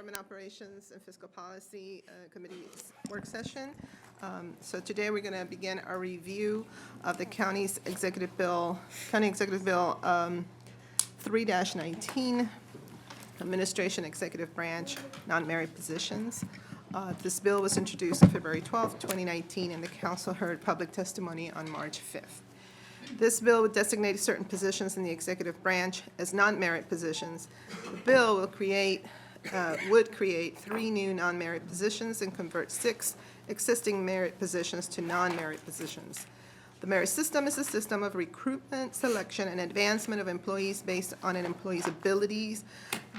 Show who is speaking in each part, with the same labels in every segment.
Speaker 1: Government Operations and Fiscal Policy Committee's work session. So today we're going to begin our review of the county's executive bill, County Executive Bill 3-19, Administration Executive Branch, non-merit positions. This bill was introduced on February 12, 2019, and the council heard public testimony on March 5th. This bill would designate certain positions in the executive branch as non-merit positions. The bill will would create 3 new non-merit positions and convert 6 existing merit positions to non-merit positions. The merit system is a system of recruitment, selection, and advancement of employees based on an employee's abilities,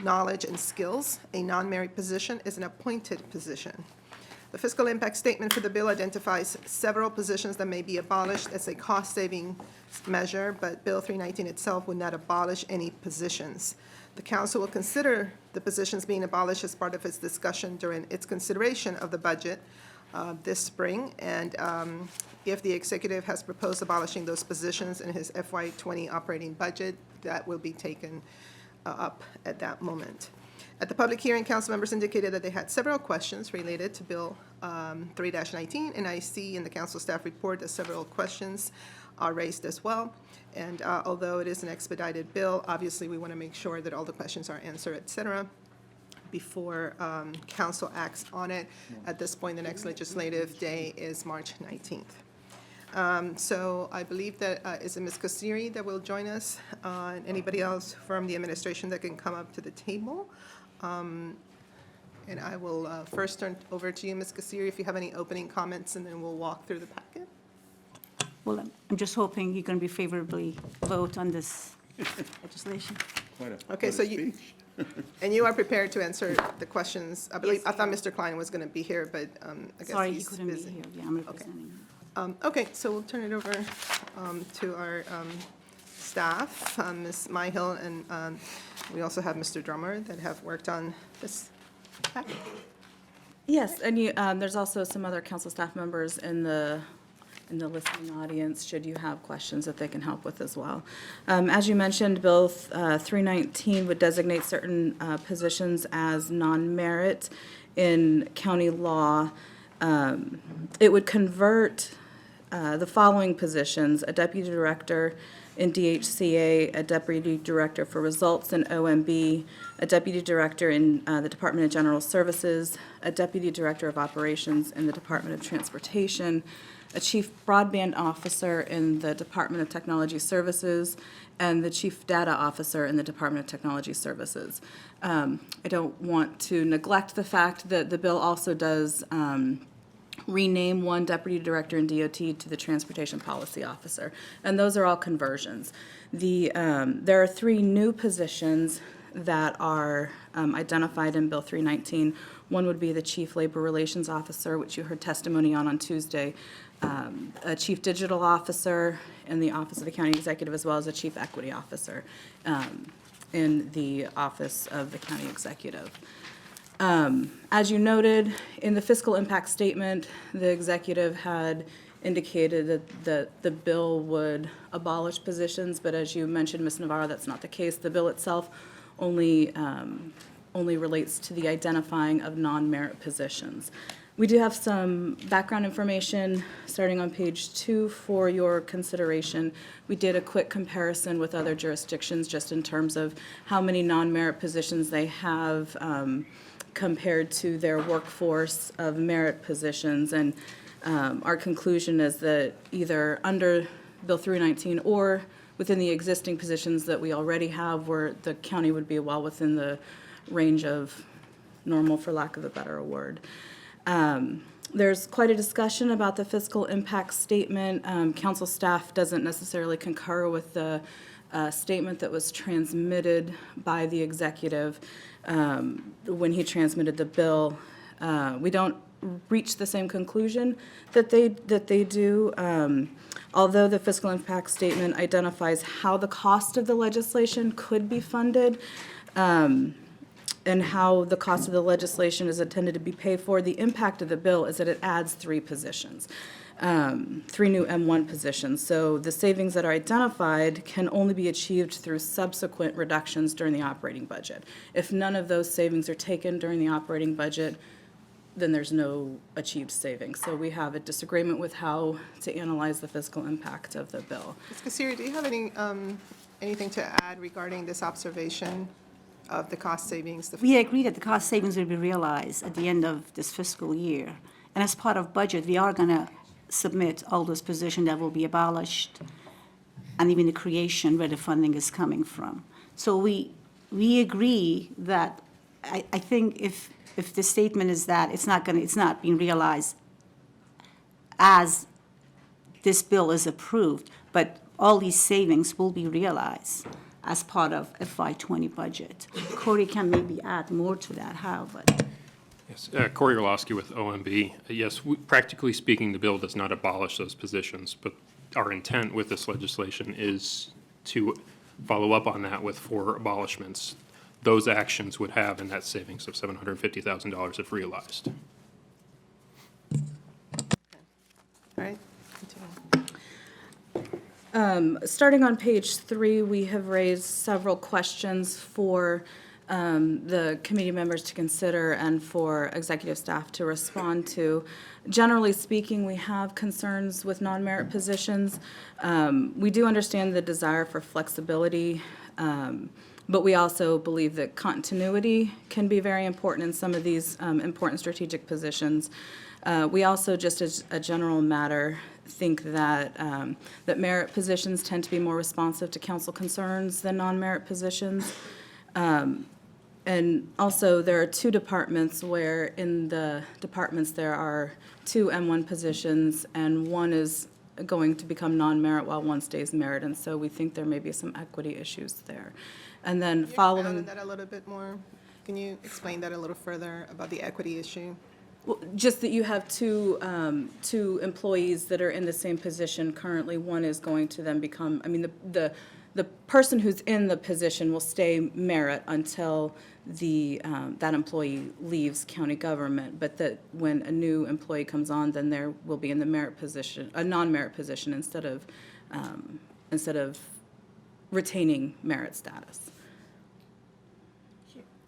Speaker 1: knowledge, and skills. A non-merit position is an appointed position. The fiscal impact statement for the bill identifies several positions that may be abolished as a cost-saving measure, but Bill 319 itself would not abolish any positions. The council will consider the positions being abolished as part of its discussion during its consideration of the budget this spring, and if the executive has proposed abolishing those positions in his FY20 operating budget, that will be taken up at that moment. At the public hearing, council members indicated that they had several questions related to Bill 3-19, and I see in the council staff report that several questions are raised as well. And although it is an expedited bill, obviously we want to make sure that all the questions are answered, et cetera, before council acts on it. At this point, the next legislative day is March 19th. So I believe that is it Ms. Kasiri that will join us, and anybody else from the administration that can come up to the table. And I will first turn over to you, Ms. Kasiri, if you have any opening comments, and then we'll walk through the packet.
Speaker 2: Well, I'm just hoping you're going to be favorably vote on this legislation.
Speaker 1: Okay, so you, and you are prepared to answer the questions. I believe,
Speaker 2: Yes,
Speaker 1: I thought Mr. Klein was going to be here, but I guess
Speaker 2: Sorry, he
Speaker 1: he's
Speaker 2: couldn't be
Speaker 1: busy.
Speaker 2: here. Yeah, I'm representing him.
Speaker 1: Okay, so we'll turn it over to our staff, Ms. Myhill, and we also have Mr. Drummer that have worked on this packet.
Speaker 3: Yes, and you, there's also some other council staff members in the listening audience, should you have questions that they can help with as well. As you mentioned, Bill 319 would designate certain positions as non-merit in county law. It would convert the following positions: a deputy director in DHCA, a deputy director for results in OMB, a deputy director in the Department of General Services, a deputy director of operations in the Department of Transportation, a chief broadband officer in the Department of Technology Services, and the chief data officer in the Department of Technology Services. I don't want to neglect the fact that the bill also does rename one deputy director in DOT to the transportation policy officer, and those are all conversions. There are 3 new positions that are identified in Bill 319. One would be the chief labor relations officer, which you heard testimony on Tuesday, a chief digital officer in the office of the county executive, as well as a chief equity officer in the office of the county executive. As you noted, in the fiscal impact statement, the executive had indicated that the bill would abolish positions, but as you mentioned, Ms. Navarro, that's not the case. The bill itself only relates to the identifying of non-merit positions. We do have some background information starting on page 2 for your consideration. We did a quick comparison with other jurisdictions just in terms of how many non-merit positions they have compared to their workforce of merit positions. And our conclusion is that either under Bill 319 or within the existing positions that we already have, where the county would be well within the range of normal, for lack of a better word. There's quite a discussion about the fiscal impact statement. Council staff doesn't necessarily concur with the statement that was transmitted by the executive when he transmitted the bill. We don't reach the same conclusion that they do. Although the fiscal impact statement identifies how the cost of the legislation could be funded, and how the cost of the legislation is intended to be paid for, the impact of the bill is that it adds 3 positions, 3 new M1 positions. So the savings that are identified can only be achieved through subsequent reductions during the operating budget. If none of those savings are taken during the operating budget, then there's no achieved savings. So we have a disagreement with how to analyze the fiscal impact of the bill.
Speaker 1: Ms. Kasiri, do you have anything to add regarding this observation of the cost savings?
Speaker 2: We agree that the cost savings will be realized at the end of this fiscal year. And as part of budget, we are going to submit all those positions that will be abolished and even the creation where the funding is coming from. So we agree that, I think if the statement is that it's not being realized as this bill is approved, but all these savings will be realized as part of FY20 budget. Corey can maybe add more to that, how, but.
Speaker 4: Yes, Corey Orlowski with OMB. Yes, practically speaking, the bill does not abolish those positions, but our intent with this legislation is to follow up on that with 4 abolishments. Those actions would have a net savings of $750,000 if realized.
Speaker 1: All right, continue.
Speaker 3: Starting on page 3, we have raised several questions for the committee members to consider and for executive staff to respond to. Generally speaking, we have concerns with non-merit positions. We do understand the desire for flexibility, but we also believe that continuity can be very important in some of these important strategic positions. We also, just as a general matter, think that that merit positions tend to be more responsive to council concerns than non-merit positions. And also, there are 2 departments where in the departments there are 2 M1 positions, and one is going to become non-merit while one stays merit, and so we think there may be some equity issues there. And then
Speaker 1: Can you
Speaker 3: following.
Speaker 1: expound on that a little bit more? Can you explain that a little further about the equity issue?
Speaker 3: Well, just that you have two employees that are in the same position currently. One is going to then become, I mean, the person who's in the position will stay merit until that employee leaves county government, but that when a new employee comes on, then there will be in the merit position, a non-merit position instead of retaining merit status.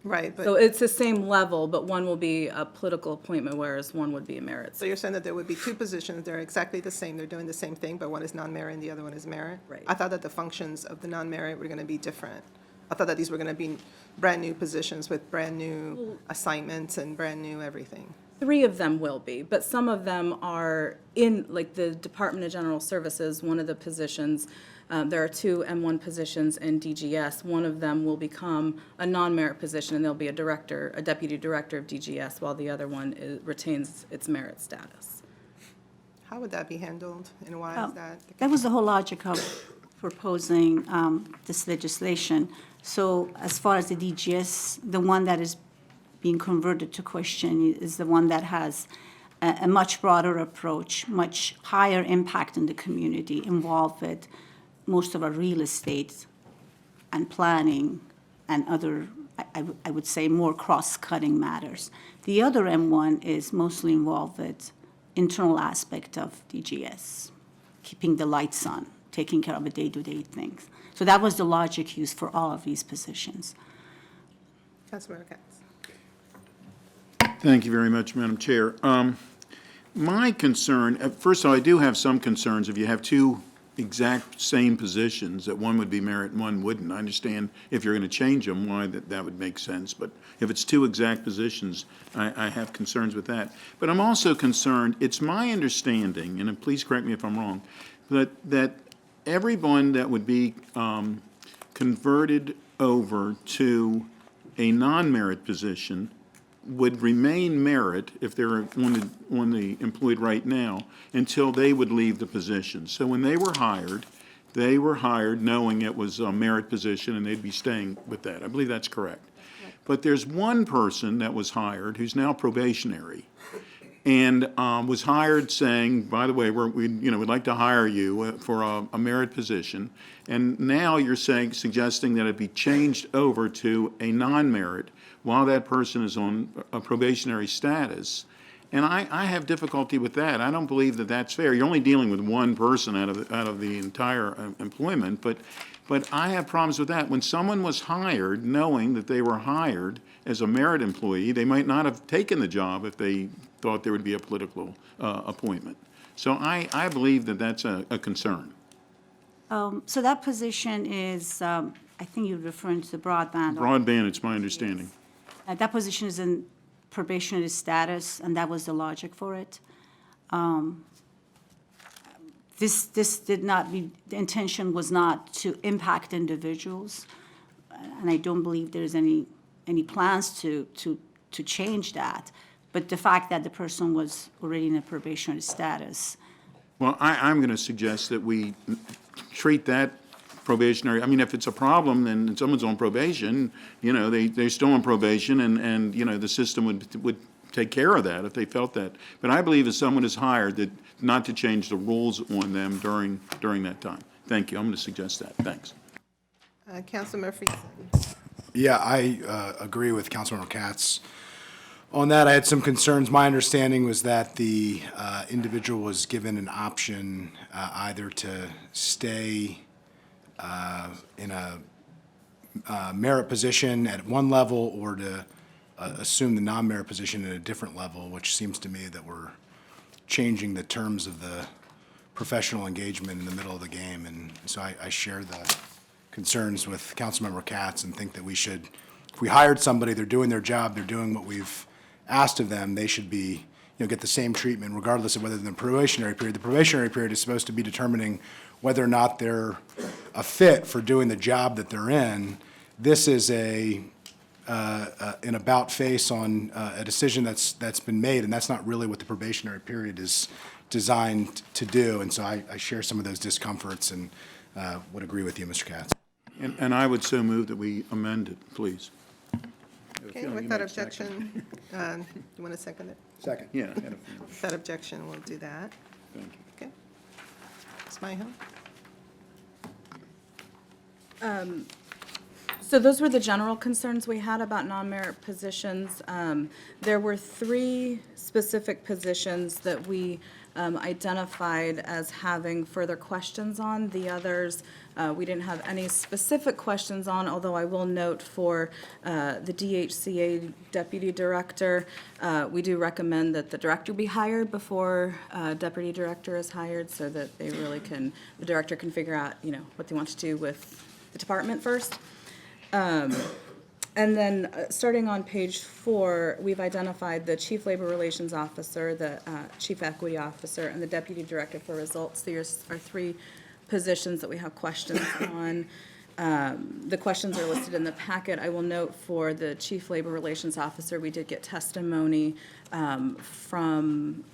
Speaker 1: Right,
Speaker 3: So
Speaker 1: but,
Speaker 3: it's the same level, but one will be a political appointment, whereas one would be a merit.
Speaker 1: so you're saying that there would be 2 positions, they're exactly the same, they're doing the same thing, but one is non-merit and the other one is merit?
Speaker 3: Right.
Speaker 1: I thought that the functions of the non-merit were going to be different. I thought that these were going to be brand-new positions with brand-new assignments and brand-new everything.
Speaker 3: 3 of them will be, but some of them are in, like the Department of General Services, one of the positions, there are 2 M1 positions in DGS. One of them will become a non-merit position, and there'll be a director, a deputy director of DGS, while the other one retains its merit status.
Speaker 1: How would that be handled, and why is that?
Speaker 2: That was the whole logic of proposing this legislation. So as far as the DGS, the one that is being converted to question is the one that has a much broader approach, much higher impact in the community, involved with most of our real estate and planning and other, I would say, more cross-cutting matters. The other M1 is mostly involved with internal aspect of DGS, keeping the lights on, taking care of the day-to-day things. So that was the logic used for all of these positions.
Speaker 1: Councilmember Katz.
Speaker 5: Thank you very much, Madam Chair. My concern, first of all, I do have some concerns if you have 2 exact same positions, that one would be merit and one wouldn't. I understand if you're going to change them, why that would make sense. But if it's 2 exact positions, I have concerns with that. But I'm also concerned, it's my understanding, and please correct me if I'm wrong, that everyone that would be converted over to a non-merit position would remain merit if they're one the employed right now until they would leave the position. So when they were hired knowing it was a merit position and they'd be staying with that. I believe that's correct. But there's one person that was hired who's now probationary. and was hired saying, by the way, we'd like to hire you for a merit position. And now you're suggesting that it be changed over to a non-merit while that person is on a probationary status. And I have difficulty with that. I don't believe that that's fair. You're only dealing with one person out of the entire employment, but I have problems with that. When someone was hired, knowing that they were hired as a merit employee, they might not have taken the job if they thought there would be a political appointment. So I believe that that's a concern.
Speaker 2: So that position is, I think you're referring to the broadband.
Speaker 5: Broadband, it's my understanding.
Speaker 2: That position is in probationary status, and that was the logic for it. This did not be, the intention was not to impact individuals, and I don't believe there's any plans to change that. But the fact that the person was already in a probationary status.
Speaker 5: Well, I'm going to suggest that we treat that probationary, I mean, if it's a problem, then someone's on probation, they're still on probation, and the system would take care of that if they felt that. But I believe if someone is hired, that not to change the rules on them during that time. Thank you. I'm going to suggest that. Thanks.
Speaker 1: Councilmember Friesen.
Speaker 6: Yeah, I agree with Councilmember Katz. On that, I had some concerns. My understanding was that the individual was given an option either to stay in a merit position at one level or to assume the non-merit position at a different level, which seems to me that we're changing the terms of the professional engagement in the middle of the game. And so I share the concerns with Councilmember Katz and think that we should, if we hired somebody, they're doing their job, they're doing what we've asked of them, they should be, get the same treatment regardless of whether they're in the probationary period. The probationary period is supposed to be determining whether or not they're a fit for doing the job that they're in. This is an about face on a decision that's been made, and that's not really what the probationary period is designed to do. And so I share some of those discomforts and would agree with you, Mr. Katz.
Speaker 5: And I would so move that we amend it, please.
Speaker 1: Okay, with that objection, you want to second it?
Speaker 6: Second.
Speaker 5: Yeah.
Speaker 1: With that objection, we'll do that.
Speaker 5: Thank you.
Speaker 1: Okay. Ms. Myhill?
Speaker 3: So those were the general concerns we had about non-merit positions. There were 3 specific positions that we identified as having further questions on. The others, we didn't have any specific questions on, although I will note for the DHCA Deputy Director, we do recommend that the director be hired before Deputy Director is hired so that they really the director can figure out, what they want to do with the department first. And then, starting on page 4, we've identified the Chief Labor Relations Officer, the Chief Equity Officer, and the Deputy Director for Results. These are 3 positions that we have questions on. The questions are listed in the packet. I will note for the Chief Labor Relations Officer, we did get testimony from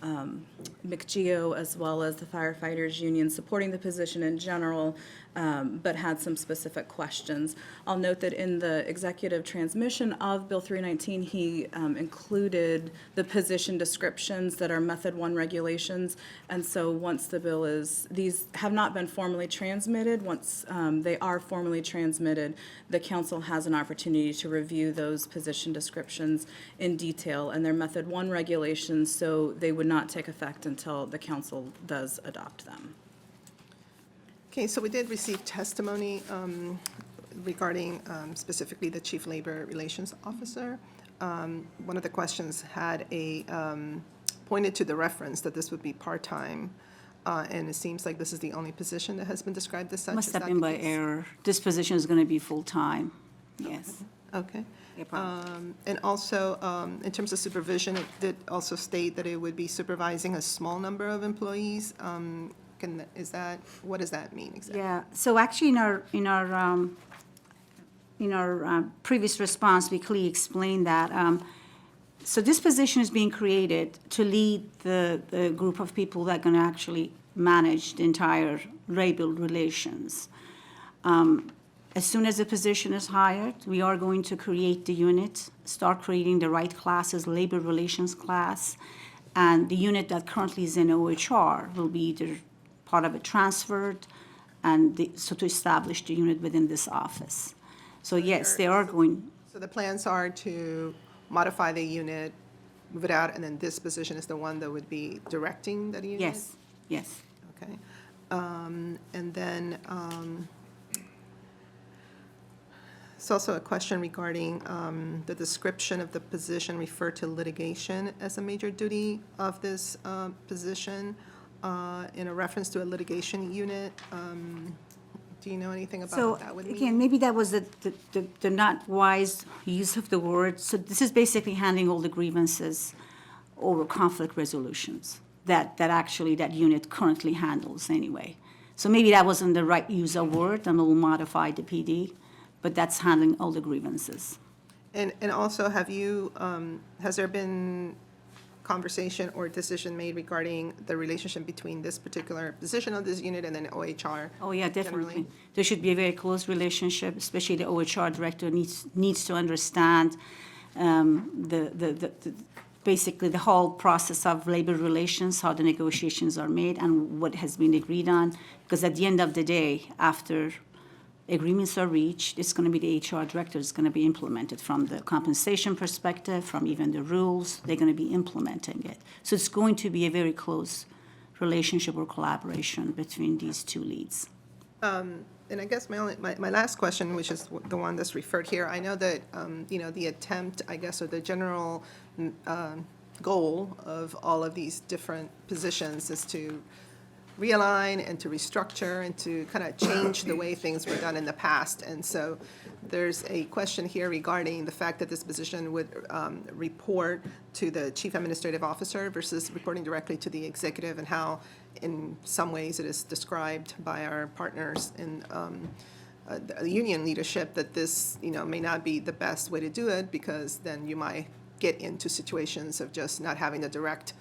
Speaker 3: McGeo as well as the firefighters union supporting the position in general, but had some specific questions. I'll note that in the executive transmission of Bill 319, he included the position descriptions that are Method 1 regulations. And so once the bill these have not been formally transmitted. Once they are formally transmitted, the council has an opportunity to review those position descriptions in detail. And they're Method 1 regulations, so they would not take effect until the council does adopt them.
Speaker 1: Okay, so we did receive testimony regarding specifically the Chief Labor Relations Officer. One of the questions had pointed to the reference that this would be part-time, and it seems like this is the only position that has been described as such.
Speaker 2: Must
Speaker 1: Is
Speaker 2: have
Speaker 1: that
Speaker 2: been
Speaker 1: the
Speaker 2: by
Speaker 1: case?
Speaker 2: error. This position is going to be full-time, yes.
Speaker 1: Okay.
Speaker 2: No problem.
Speaker 1: And also, in terms of supervision, it did also state that it would be supervising a small number of employees. What does that mean exactly?
Speaker 2: Yeah, so actually in our previous response, we clearly explained that. So this position is being created to lead the group of people that are going to actually manage the entire labor relations. As soon as the position is hired, we are going to create the unit, start creating the right classes, labor relations class, And the unit that currently is in OHR will be either part of it transferred, and so to establish the unit within this office. So yes, they are going,
Speaker 1: So the plans are to modify the unit, move it out, and then this position is the one that would be directing that unit?
Speaker 2: yes, yes.
Speaker 1: Okay. And then, it's also a question regarding the description of the position referred to litigation as a major duty of this position in a reference to a litigation unit. Do you know anything about
Speaker 2: So
Speaker 1: what that would mean?
Speaker 2: again, maybe that was the not wise use of the word. So this is basically handling all the grievances over conflict resolutions that actually that unit currently handles anyway. So maybe that wasn't the right use of word, and we'll modify the PD, but that's handling all the grievances.
Speaker 1: And also, have you, has there been conversation or decision made regarding the relationship between this particular position of this unit and then OHR?
Speaker 2: Oh, yeah, definitely.
Speaker 1: generally?
Speaker 2: There should be a very close relationship, especially the OHR director needs to understand basically the whole process of labor relations, how the negotiations are made, and what has been agreed on. Because at the end of the day, after agreements are reached, it's going to be the HR director is going to be implemented from the compensation perspective, from even the rules, they're going to be implementing it. So it's going to be a very close relationship or collaboration between these two leads.
Speaker 1: And I guess my last question, which is the one that's referred here, I know that, the attempt, I guess, or the general goal of all of these different positions is to realign and to restructure and to kind of change the way things were done in the past. And so there's a question here regarding the fact that this position would report to the chief administrative officer versus reporting directly to the executive, and how in some ways it is described by our partners in the union leadership that this, may not be the best way to do it, because then you might get into situations of just not having the direct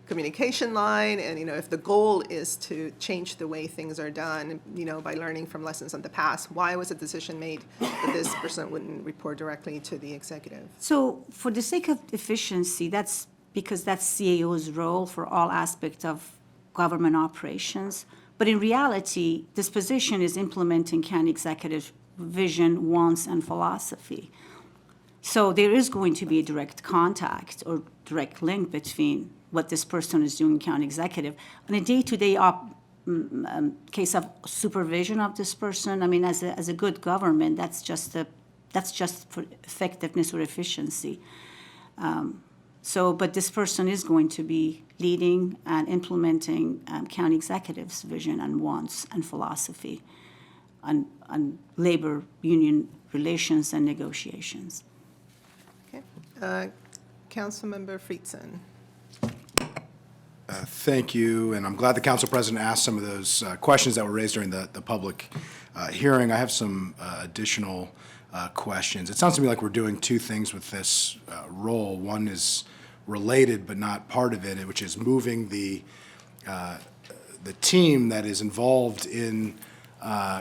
Speaker 1: communication line. And, if the goal is to change the way things are done, by learning from lessons of the past, why was a decision made that this person wouldn't report directly to the executive?
Speaker 2: So for the sake of efficiency, that's because that's CAO's role for all aspects of government operations. But in reality, this position is implementing county executive vision, wants, and philosophy. So there is going to be a direct contact or direct link between what this person is doing, county executive, on a day-to-day case of supervision of this person. I mean, as a good government, that's just for effectiveness or efficiency. But this person is going to be leading and implementing county executive's vision and wants and philosophy on labor union relations and negotiations.
Speaker 1: Okay. Councilmember Friedson.
Speaker 6: Thank you, and I'm glad the council president asked some of those questions that were raised during the public hearing. I have some additional questions. It sounds to me like we're doing two things with this role. One is related but not part of it, which is moving the team that is involved in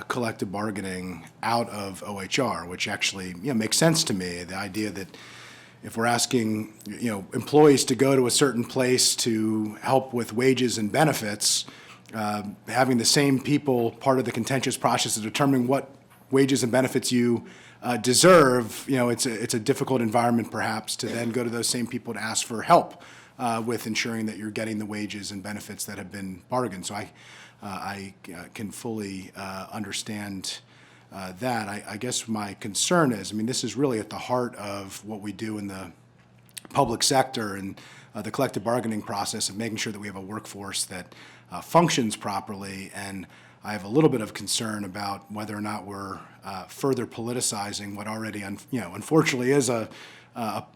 Speaker 6: collective bargaining out of OHR, which actually makes sense to me. The idea that if we're asking employees to go to a certain place to help with wages and benefits, having the same people part of the contentious process of determining what wages and benefits you deserve, it's a difficult environment perhaps to then go to those same people to ask for help with ensuring that you're getting the wages and benefits that have been bargained. So I can fully understand that. I guess my concern is, this is really at the heart of what we do in the public sector and the collective bargaining process of making sure that we have a workforce that functions properly. And I have a little bit of concern about whether or not we're further politicizing what already, unfortunately is a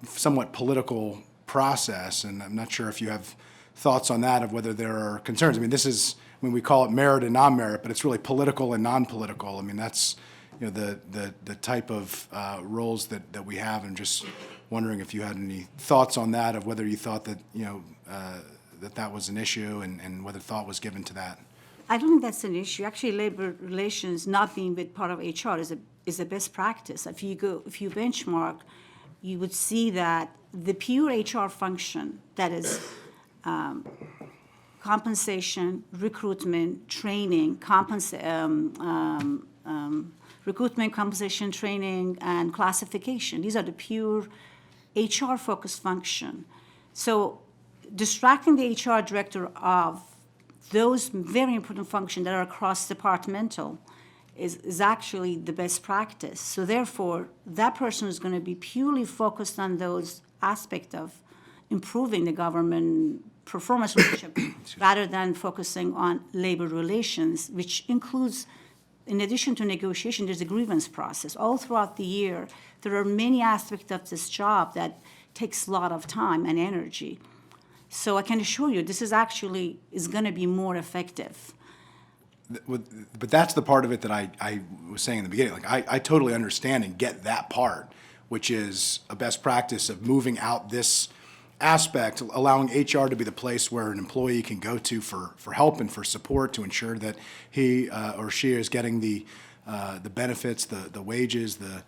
Speaker 6: somewhat political process. And I'm not sure if you have thoughts on that, of whether there are concerns. We call it merit and non-merit, but it's really political and non-political. That's the type of roles that we have. And just wondering if you had any thoughts on that, of whether you thought that that was an issue, and whether thought was given to that.
Speaker 2: I don't think that's an issue. Actually, labor relations not being with part of HR is a best practice. If you benchmark you would see that the pure HR function, that is compensation, recruitment, training, recruitment, compensation, training, and classification. These are the pure HR-focused function. So distracting the HR director of those very important functions that are cross-departmental is actually the best practice. So therefore, that person is going to be purely focused on those aspects of improving the government performance relationship rather than focusing on labor relations, which includes, in addition to negotiation, there's a grievance process. All throughout the year, there are many aspects of this job that takes a lot of time and energy. So I can assure you, this is going to be more effective.
Speaker 6: But that's the part of it that I was saying in the beginning. Like, I totally understand and get that part, which is a best practice of moving out this aspect, allowing HR to be the place where an employee can go to for help and for support to ensure that he or she is getting the benefits, the wages, the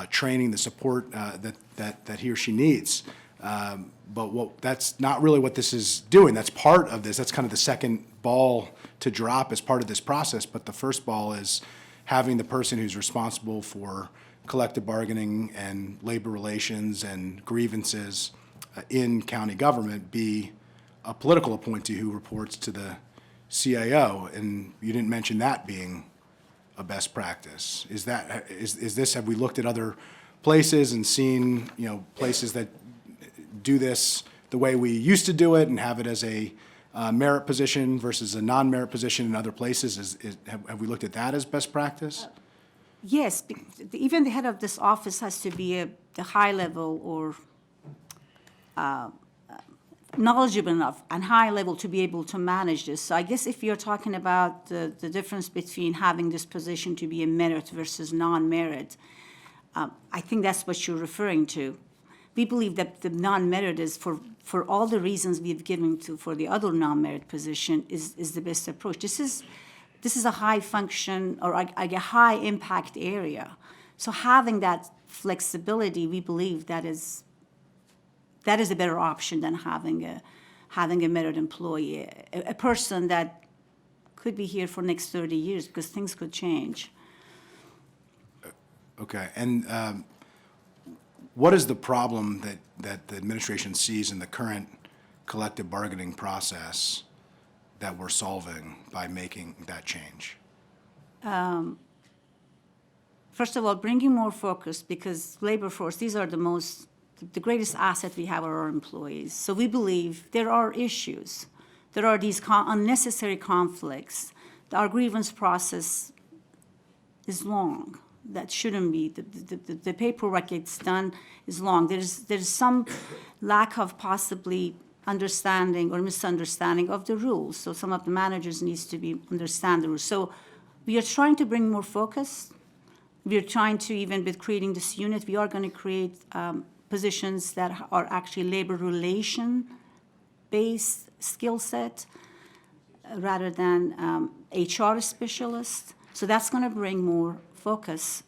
Speaker 6: training, the support that he or she needs. But that's not really what this is doing. That's part of this. That's kind of the second ball to drop as part of this process. But the first ball is having the person who's responsible for collective bargaining and labor relations and grievances in county government be a political appointee who reports to the CAO. And you didn't mention that being a best practice. Is this, have we looked at other places and seen, places that do this the way we used to do it and have it as a merit position versus a non-merit position in other places? Have we looked at that as best practice?
Speaker 2: Yes, even the head of this office has to be the high level or knowledgeable enough and high level to be able to manage this. So I guess if you're talking about the difference between having this position to be a merit versus non-merit, I think that's what you're referring to. We believe that the non-merit is, for all the reasons we've given for the other non-merit position, is the best approach. This is a high function or a high impact area. So having that flexibility, we believe that is a better option than having a merit employee, a person that could be here for next 30 years because things could change.
Speaker 6: Okay, and what is the problem that the administration sees in the current collective bargaining process that we're solving by making that change?
Speaker 2: First of all, bringing more focus, because labor force, these are the greatest asset we have are our employees. So we believe there are issues. There are these unnecessary conflicts. Our grievance process is long. That shouldn't be. The paperwork gets done is long. There's some lack of possibly understanding or misunderstanding of the rules. So some of the managers needs to understand the rules. So we are trying to bring more focus. We are trying to, even with creating this unit, we are going to create positions that are actually labor relation-based skill set rather than HR specialists. So that's going to bring more focus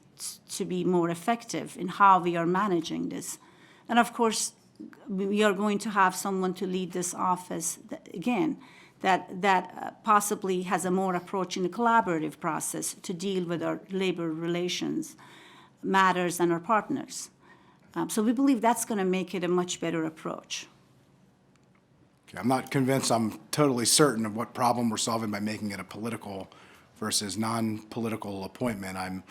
Speaker 2: to be more effective in how we are managing this. And of course, we are going to have someone to lead this office, that possibly has a more approach in the collaborative process to deal with our labor relations matters and our partners. So we believe that's going to make it a much better approach.
Speaker 6: Okay, I'm not convinced, I'm totally certain of what problem we're solving by making it a political versus non-political appointment. I'm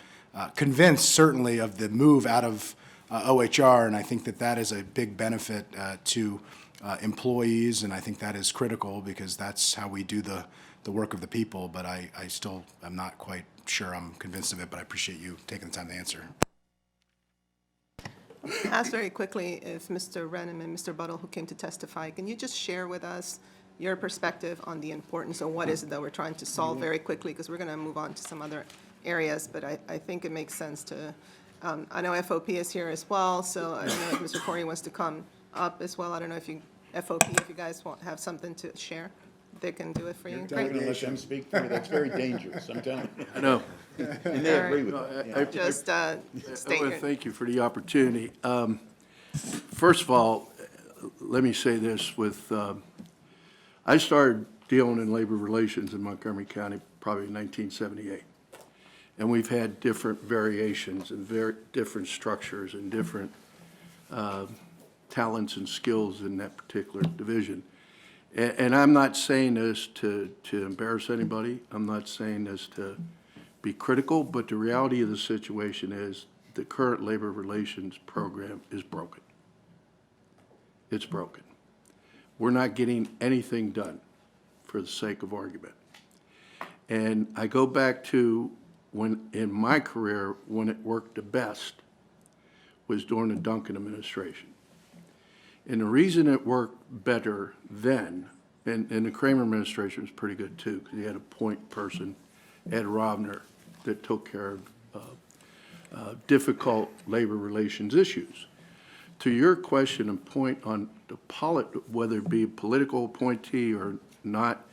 Speaker 6: convinced, certainly, of the move out of OHR, and I think that is a big benefit to employees, and I think that is critical because that's how we do the work of the people, but I still am not quite sure I'm convinced of it, but I appreciate you taking the time to answer.
Speaker 1: Ask very quickly if Mr. Renham and Mr. Buttle, who came to testify, can you just share with us your perspective on the importance of what is it that we're trying to solve very quickly, because we're going to move on to some other areas, but I think it makes sense to, I know FOP is here as well, so I don't know if Mr. Corey wants to come up as well. I don't know if FOP, if you guys have something to share, they can do it for you.
Speaker 5: You're not going to let them speak for me? That's very dangerous, I'm telling you.
Speaker 7: I know.
Speaker 5: And they agree with me.
Speaker 1: Just state
Speaker 7: Well,
Speaker 1: your,
Speaker 7: thank you for the opportunity. First of all, let me say this with, I started dealing in labor relations in Montgomery County probably in 1978. And we've had different variations and different structures and different talents and skills in that particular division. And I'm not saying this to embarrass anybody. I'm not saying this to be critical, but the reality of the situation is the current labor relations program is broken. It's broken. We're not getting anything done for the sake of argument. And I go back to when, in my career, when it worked the best was during the Duncan administration. And the reason it worked better then, and the Kramer administration was pretty good too, because he had a point person, Ed Rovner, that took care of difficult labor relations issues. To your question and point on the whether it be a political appointee or not,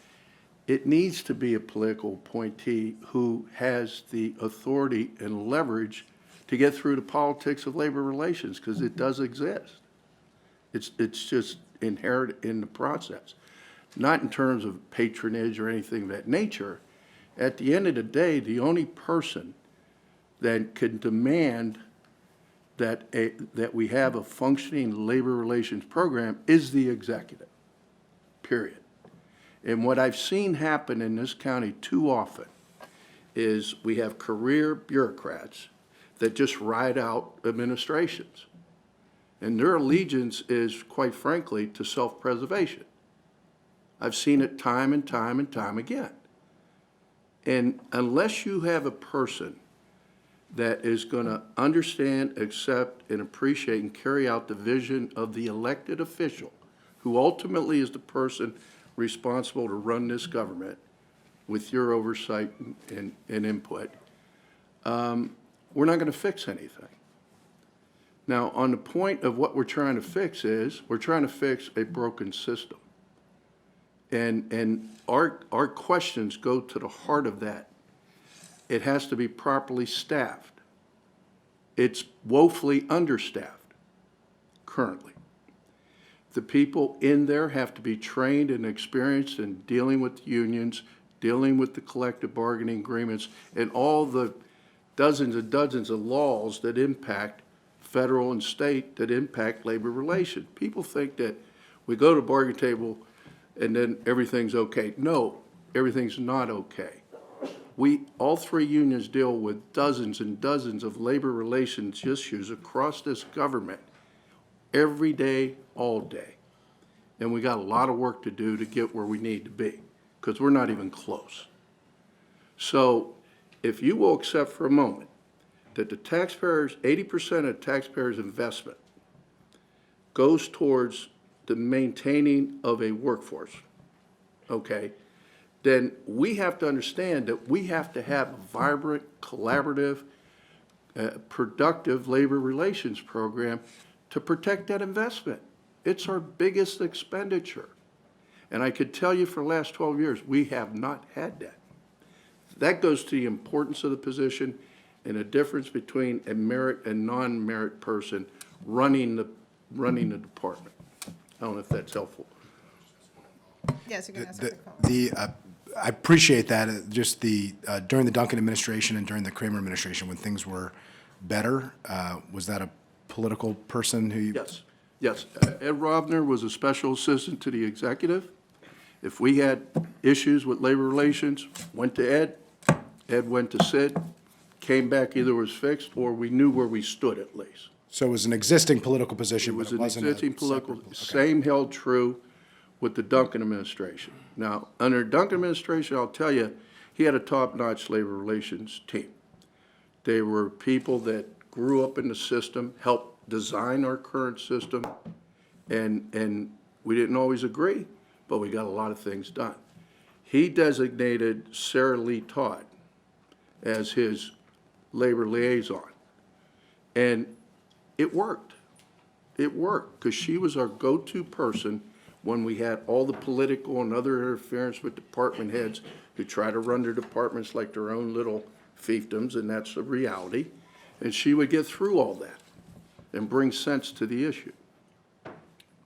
Speaker 7: it needs to be a political appointee who has the authority and leverage to get through the politics of labor relations, because it does exist. It's just inherent in the process, not in terms of patronage or anything of that nature. At the end of the day, the only person that can demand that we have a functioning labor relations program is the executive, period. And what I've seen happen in this county too often is we have career bureaucrats that just ride out administrations. And their allegiance is, quite frankly, to self-preservation. I've seen it time and time and time again. And unless you have a person that is going to understand, accept, and appreciate and carry out the vision of the elected official, who ultimately is the person responsible to run this government with your oversight and input, we're not going to fix anything. Now, on the point of what we're trying to fix is, we're trying to fix a broken system. And our questions go to the heart of that. It has to be properly staffed. It's woefully understaffed currently. The people in there have to be trained and experienced in dealing with unions, dealing with the collective bargaining agreements, and all the dozens and dozens of laws that impact federal and state that impact labor relations. People think that we go to the bargaining table and then everything's okay. No, everything's not okay. All three unions deal with dozens and dozens of labor relations issues across this government every day, all day. And we got a lot of work to do to get where we need to be, because we're not even close. So if you will accept for a moment that the taxpayers, 80% of taxpayers' investment goes towards the maintaining of a workforce, okay, then we have to understand that we have to have a vibrant, collaborative, productive labor relations program to protect that investment. It's our biggest expenditure. And I could tell you for the last 12 years, we have not had that. That goes to the importance of the position and the difference between a merit and non-merit person running the department. I don't know if that's helpful.
Speaker 1: Yes, you can answer the call.
Speaker 6: I appreciate that, just during the Duncan administration and during the Kramer administration, when things were better, was that a political person who?
Speaker 7: Yes. Ed Rovner was a special assistant to the executive. If we had issues with labor relations, went to Ed, Ed went to Sid, came back, either was fixed or we knew where we stood at least.
Speaker 6: So it was an existing political position,
Speaker 7: It
Speaker 6: but
Speaker 7: was
Speaker 6: it
Speaker 7: an
Speaker 6: wasn't a
Speaker 7: existing political,
Speaker 6: separate- okay.
Speaker 7: same held true with the Duncan administration. Now, under Duncan administration, I'll tell you, he had a top-notch labor relations team. They were people that grew up in the system, helped design our current system, and we didn't always agree, but we got a lot of things done. He designated Sarah Lee Todd as his labor liaison, and it worked. It worked, because she was our go-to person when we had all the political and other interference with department heads who try to run their departments like their own little fiefdoms, and that's the reality. And she would get through all that. and bring sense to the issue.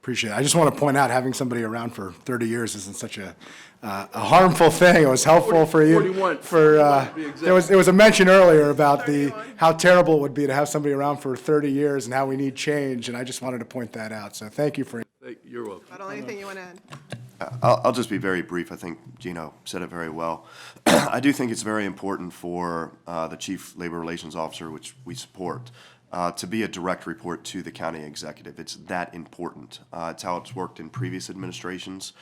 Speaker 6: Appreciate it. I just want to point out, having somebody around for 30 years isn't such a harmful thing. It was helpful for you.
Speaker 7: 41 to be exact.
Speaker 6: There was a mention earlier about how terrible it would be to have somebody around for 30 years and how we need change, and I just wanted to point that out. So thank you for.
Speaker 7: You're welcome.
Speaker 1: Not only anything you want to add?
Speaker 8: I'll just be very brief. I think Gino said it very well. I do think it's very important for the Chief Labor Relations Officer, which we support, to be a direct report to the county executive. It's that important. It's how it's worked in previous administrations.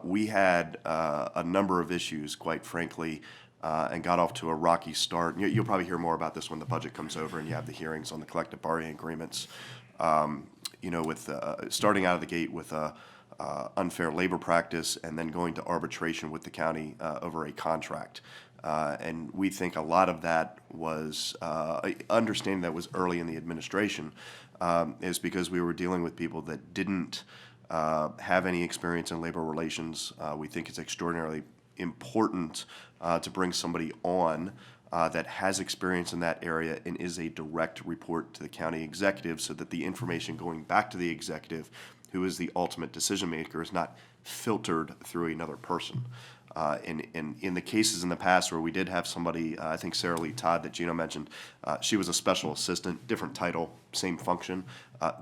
Speaker 8: We had a number of issues, quite frankly, and got off to a rocky start. You'll probably hear more about this when the budget comes over and you have the hearings on the collective bargaining agreements. With starting out of the gate with unfair labor practice and then going to arbitration with the county over a contract. And we think a lot of that was, understanding that was early in the administration, is because we were dealing with people that didn't have any experience in labor relations. We think it's extraordinarily important to bring somebody on that has experience in that area and is a direct report to the county executive, so that the information going back to the executive, who is the ultimate decision maker, is not filtered through another person. In the cases in the past where we did have somebody, I think Sarah Lee Todd that Gino mentioned, she was a special assistant, different title, same function,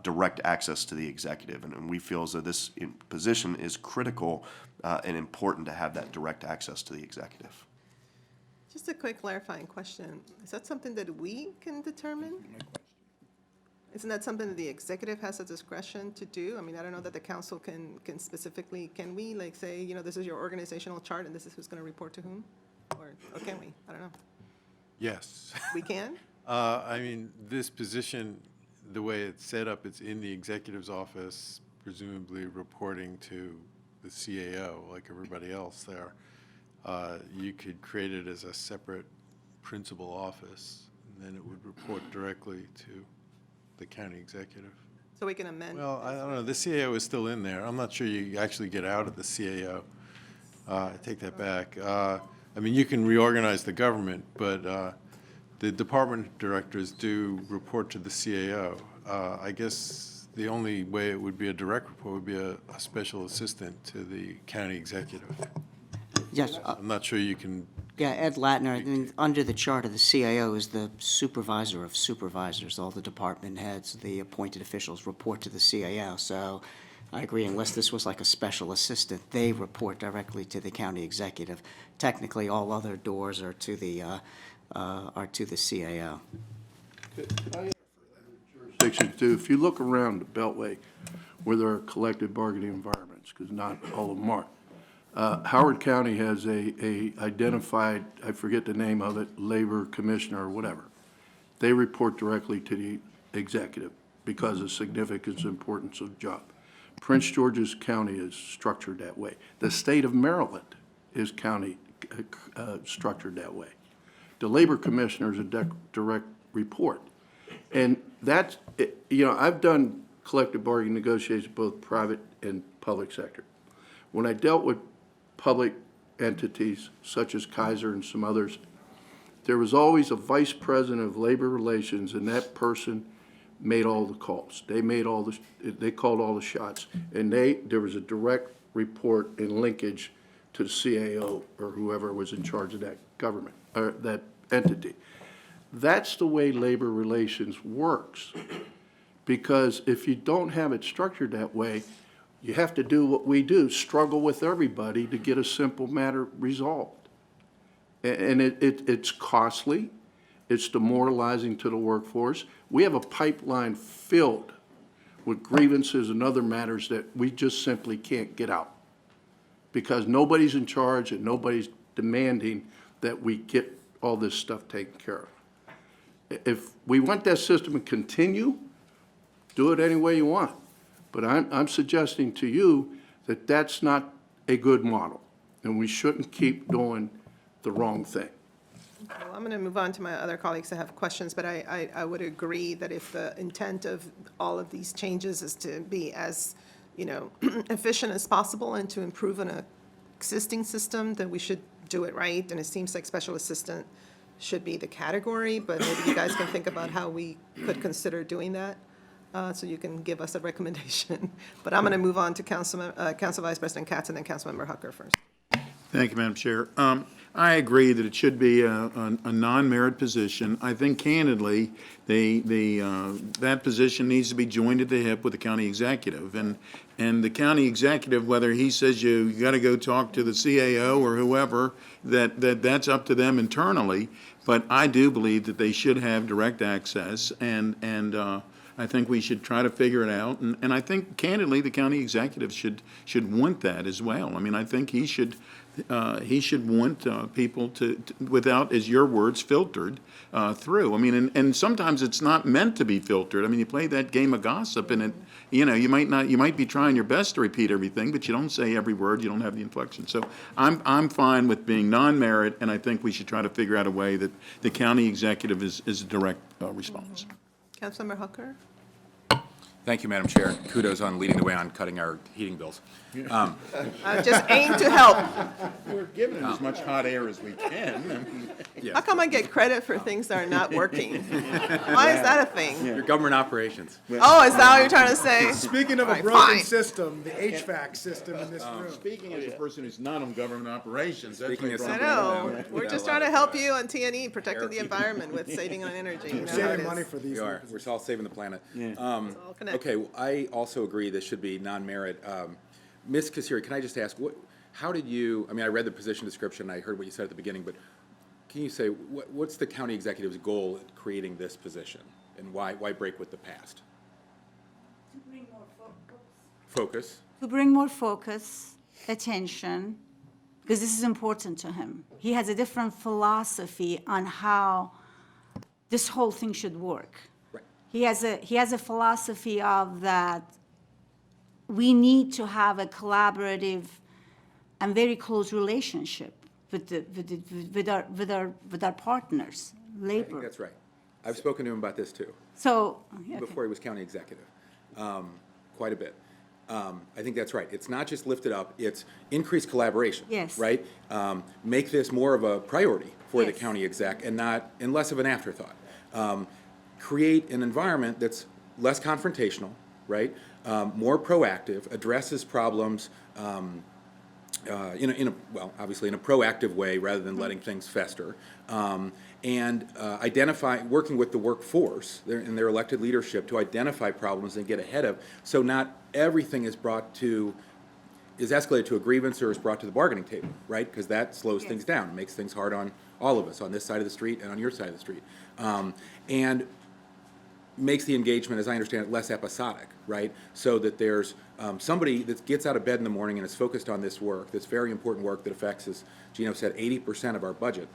Speaker 8: direct access to the executive. And we feel as though this position is critical and important to have that direct access to the executive.
Speaker 1: Just a quick clarifying question. Is that something that we can determine? Isn't that something that the executive has the discretion to do? I mean, I don't know that the council can specifically, can we like say, this is your organizational chart and this is who's going to report to whom? Or can we? I don't know.
Speaker 9: Yes.
Speaker 1: We can?
Speaker 9: I mean, this position, the way it's set up, it's in the executive's office, presumably reporting to the CAO, like everybody else there. You could create it as a separate principal office, and then it would report directly to the county executive.
Speaker 1: So we can amend?
Speaker 9: Well, I don't know, the CAO is still in there. I'm not sure you actually get out of the CAO. I take that back. I mean, you can reorganize the government, but the department directors do report to the CAO. I guess the only way it would be a direct report would be a special assistant to the county executive.
Speaker 10: Yes,
Speaker 9: I'm not sure you can.
Speaker 10: yeah, Ed Latner, I mean, under the chart of the CAO is the supervisor of supervisors. All the department heads, the appointed officials report to the CAO. So I agree, unless this was like a special assistant, they report directly to the county executive. Technically, all other doors are to the CAO.
Speaker 7: Jurisdictions do. If you look around the Beltway where there are collective bargaining environments, because not all of them are, Howard County has a identified, I forget the name of it, labor commissioner or whatever. They report directly to the executive because of significance and importance of the job. Prince George's County is structured that way. The state of Maryland is county structured that way. The labor commissioner is a direct report. And that's, I've done collective bargaining negotiations, both private and public sector. When I dealt with public entities such as Kaiser and some others, there was always a vice president of labor relations, and that person made all the calls. They called all the shots, and there was a direct report and linkage to the CAO or whoever was in charge of that government or that entity. That's the way labor relations works, because if you don't have it structured that way, you have to do what we do, struggle with everybody to get a simple matter resolved. And it's costly, it's demoralizing to the workforce. We have a pipeline filled with grievances and other matters that we just simply can't get out, because nobody's in charge and nobody's demanding that we get all this stuff taken care of. If we want that system to continue, do it any way you want. But I'm suggesting to you that that's not a good model, and we shouldn't keep doing the wrong thing.
Speaker 1: Well, I'm going to move on to my other colleagues that have questions, but I would agree that if the intent of all of these changes is to be as, efficient as possible and to improve an existing system, then we should do it right. And it seems like special assistant should be the category, but maybe you guys can think about how we could consider doing that. so you can give us a recommendation. But I'm going to move on to Council Vice President Katz and then Councilmember Hucker first.
Speaker 5: Thank you, Madam Chair. I agree that it should be a non-merit position. I think candidly, that position needs to be joined at the hip with the county executive. And the county executive, whether he says you got to go talk to the CAO or whoever, that's up to them internally. But I do believe that they should have direct access, and I think we should try to figure it out. And I think candidly, the county executive should want that as well. I mean, I think he should want people to, without, as your words, filtered through. I mean, and sometimes it's not meant to be filtered. I mean, you play that game of gossip, and it, you might be trying your best to repeat everything, but you don't say every word. You don't have the inflection. So I'm fine with being non-merit, and I think we should try to figure out a way that the county executive is a direct response.
Speaker 1: Councilmember Hucker?
Speaker 11: Thank you, Madam Chair. Kudos on leading the way on cutting our heating bills.
Speaker 1: Just aim to help.
Speaker 5: We're giving it as much hot air as we can.
Speaker 1: How come I get credit for things that are not working? Why is that a thing?
Speaker 11: Your government operations.
Speaker 1: Oh, is that what you're trying to say?
Speaker 6: Speaking of
Speaker 1: All
Speaker 6: a
Speaker 1: right,
Speaker 6: broken
Speaker 1: fine.
Speaker 6: system, the HVAC system in this room.
Speaker 5: Speaking as a person who's not on government operations, that's
Speaker 11: Speaking
Speaker 5: my
Speaker 11: as
Speaker 1: I
Speaker 5: problem.
Speaker 1: know. We're just trying to help you on T&E, protecting the environment with saving on energy. You know how it
Speaker 6: Saving money
Speaker 1: is.
Speaker 6: for these.
Speaker 11: We are. We're all saving the planet.
Speaker 1: all connected.
Speaker 11: Okay, well, I also agree this should be non-merit. Ms. Kasiri, can I just ask, how did you, I mean, I read the position description, I heard what you said at the beginning, but can you say, what's the county executive's goal in creating this position? And why break with the past?
Speaker 2: To bring more
Speaker 11: Focus.
Speaker 2: To bring more focus, attention, because this is important to him. He has a different philosophy on how this whole thing should work.
Speaker 11: Right.
Speaker 2: He has a philosophy of that we need to have a collaborative and very close relationship with our partners,
Speaker 11: I
Speaker 2: labor.
Speaker 11: think that's right. I've spoken to him about this too,
Speaker 2: So, okay.
Speaker 11: before he was county executive, quite a bit. I think that's right. It's not just lift it up, it's increased collaboration.
Speaker 2: Yes.
Speaker 11: Right? Make this more of a priority for the
Speaker 2: Yes.
Speaker 11: county exec and less of an afterthought. Create an environment that's less confrontational, right? More proactive, addresses problems, obviously in a proactive way rather than letting things fester. And working with the workforce and their elected leadership to identify problems and get ahead of, so not everything is escalated to a grievance or is brought to the bargaining table, right? Because that slows things down, makes things hard on all of us, on this side of the street and on your side of the street. And makes the engagement, as I understand it, less episodic, right? So that there's somebody that gets out of bed in the morning and is focused on this work, this very important work that affects, as Gino said, 80% of our budget,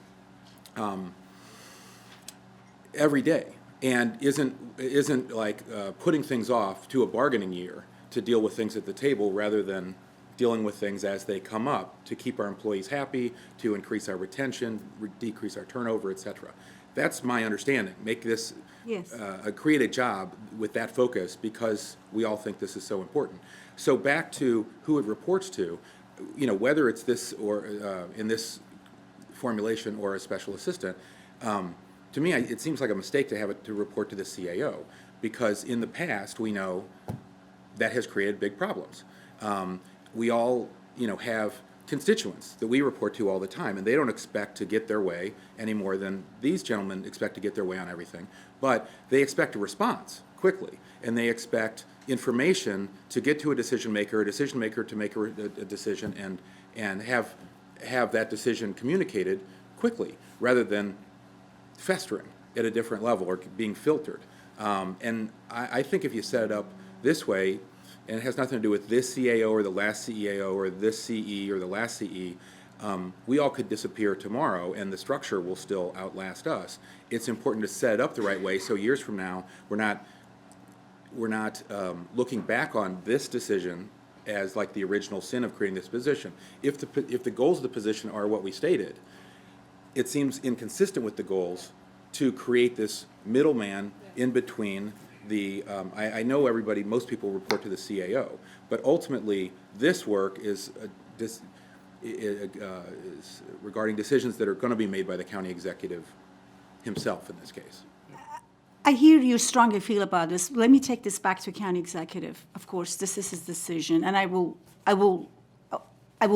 Speaker 11: every day, and isn't like putting things off to a bargaining year to deal with things at the table rather than dealing with things as they come up to keep our employees happy, to increase our retention, decrease our turnover, et cetera. That's my understanding. Make this
Speaker 2: Yes.
Speaker 11: create a job with that focus because we all think this is so important. So back to who it reports to, whether it's this or in this formulation or a special assistant, to me, it seems like a mistake to have it to report to the CAO because in the past, we know that has created big problems. We all, have constituents that we report to all the time, and they don't expect to get their way any more than these gentlemen expect to get their way on everything. But they expect a response quickly, and they expect information to get to a decision maker to make a decision, and have that decision communicated quickly, rather than festering at a different level or being filtered. And I think if you set it up this way, and it has nothing to do with this CAO or the last CEAO or this CE or the last CE, we all could disappear tomorrow and the structure will still outlast us. It's important to set it up the right way so years from now, we're not looking back on this decision as like the original sin of creating this position. If the goals of the position are what we stated, it seems inconsistent with the goals to create this middleman in between I know most people report to the CAO, but ultimately this work is regarding decisions that are going to be made by the county executive himself in this case.
Speaker 2: I hear you strongly feel about this. Let me take this back to county executive. Of course, this is his decision, and I will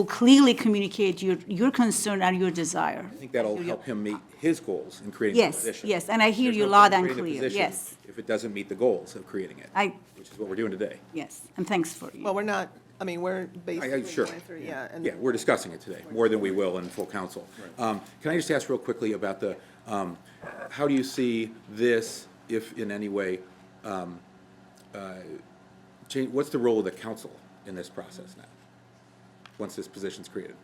Speaker 2: clearly communicate your concern and your desire.
Speaker 11: I think that'll help him meet his goals in creating the
Speaker 2: Yes,
Speaker 11: position.
Speaker 2: yes, and I hear
Speaker 11: There's
Speaker 2: you
Speaker 11: no
Speaker 2: loud
Speaker 11: point in
Speaker 2: and
Speaker 11: creating a
Speaker 2: clear,
Speaker 11: position
Speaker 2: yes.
Speaker 11: If it doesn't meet the goals of creating it, which is what we're doing today.
Speaker 2: Yes, and thanks for you.
Speaker 1: Well, we're not, I mean, we're basically
Speaker 11: Sure.
Speaker 1: going through, yeah. and-
Speaker 11: Yeah, we're discussing it today, more than we will in full council. Can I just ask real quickly about the, how do you see this, if in any way, what's the role of the council in this process now, once this position's created?